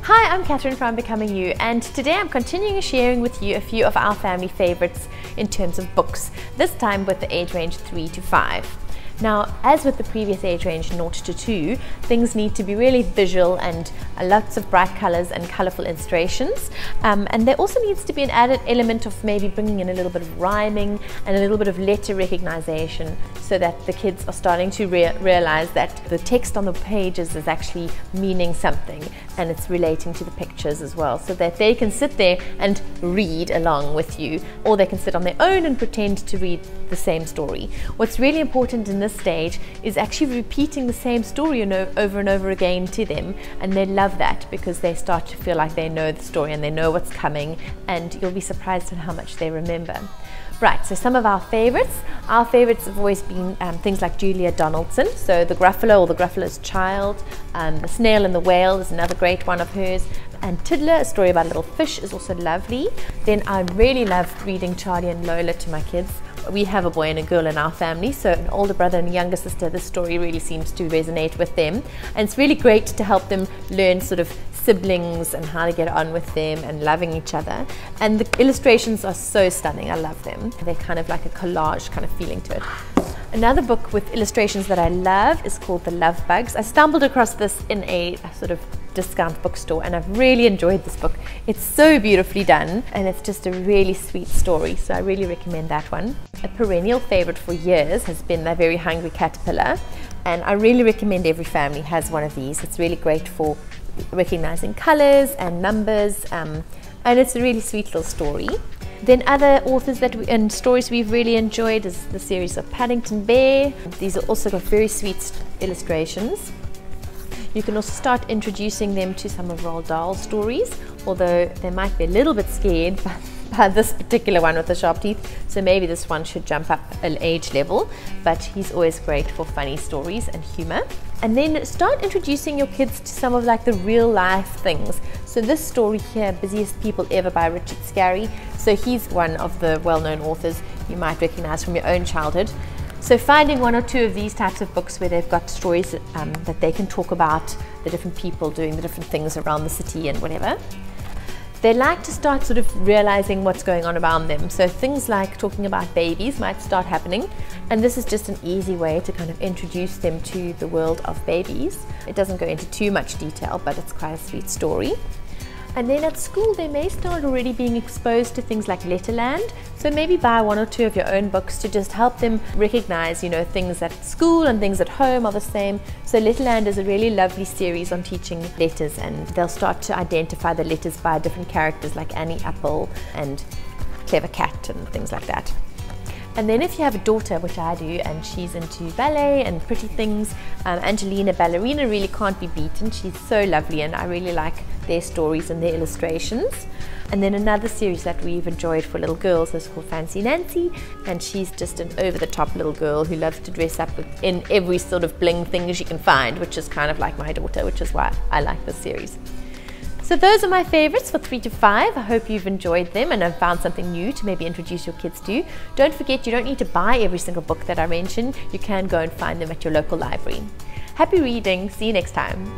Hi, I'm Catherine from Becoming You, and today I'm continuing sharing with you a few of our family favorites in terms of books, this time with the age range 3 to 5. Now, as with the previous age range 0 to 2, things need to be really visual and lots of bright colors and colorful illustrations. And there also needs to be an added element of maybe bringing in a little bit of rhyming and a little bit of letter recognition so that the kids are starting to realize that the text on the pages is actually meaning something and it's relating to the pictures as well, so that they can sit there and read along with you, or they can sit on their own and pretend to read the same story. What's really important in this stage is actually repeating the same story over and over again to them, and they love that because they start to feel like they know the story and they know what's coming, and you'll be surprised at how much they remember. Right, so some of our favorites have always been things like Julia Donaldson, so the Gruffalo or the Gruffalo's Child, The Snail and the Whale is another great one of hers, and Tiddler, a story about a little fish, is also lovely. Then I really love reading Charlie and Lola to my kids. We have a boy and a girl in our family, so an older brother and a younger sister, this story really seems to resonate with them, and it's really great to help them learn sort of siblings and how to get on with them and loving each other. And the illustrations are so stunning, I love them. They're kind of like a collage kind of feeling to it. Another book with illustrations that I love is called The Love Bugs. I stumbled across this in a sort of discount bookstore and I've really enjoyed this book. It's so beautifully done and it's just a really sweet story, so I really recommend that one. A perennial favorite for years has been The Very Hungry Caterpillar, and I really recommend every family has one of these. It's really great for recognizing colors and numbers, and it's a really sweet little story. Then other authors and stories we've really enjoyed is the series of Paddington Bear. These are also got very sweet illustrations. You can also start introducing them to some of Roald Dahl's stories, although they might be a little bit scared by this particular one with the sharp teeth, so maybe this one should jump up an age level, but he's always great for funny stories and humor. And then start introducing your kids to some of like the real life things. So this story here, Busiest People Ever by Richard Scarry, so he's one of the well-known authors you might recognize from your own childhood. So finding one or two of these types of books where they've got stories that they can talk about the different people doing the different things around the city and whatever. They like to start sort of realizing what's going on around them. So things like talking about babies might start happening, and this is just an easy way to kind of introduce them to the world of babies. It doesn't go into too much detail, but it's quite a sweet story. And then at school they may start already being exposed to things like Letterland, so maybe buy one or two of your own books to just help them recognize, you know, things at school and things at home are the same. So Letterland is a really lovely series on teaching letters, and they'll start to identify the letters by different characters like Annie Apple and Clever Cat and things like that. And then if you have a daughter, which I do, and she's into ballet and pretty things, Angelina Ballerina really can't be beaten. She's so lovely and I really like their stories and their illustrations. And then another series that we've enjoyed for little girls is called Fancy Nancy, and she's just an over-the-top little girl who loves to dress up in every sort of bling thing she can find, which is kind of like my daughter, which is why I like this series. So those are my favorites for 3 to 5. I hope you've enjoyed them and have found something new to maybe introduce your kids to. Don't forget, you don't need to buy every single book that I mentioned. You can go and find them at your local library. Happy reading. See you next time.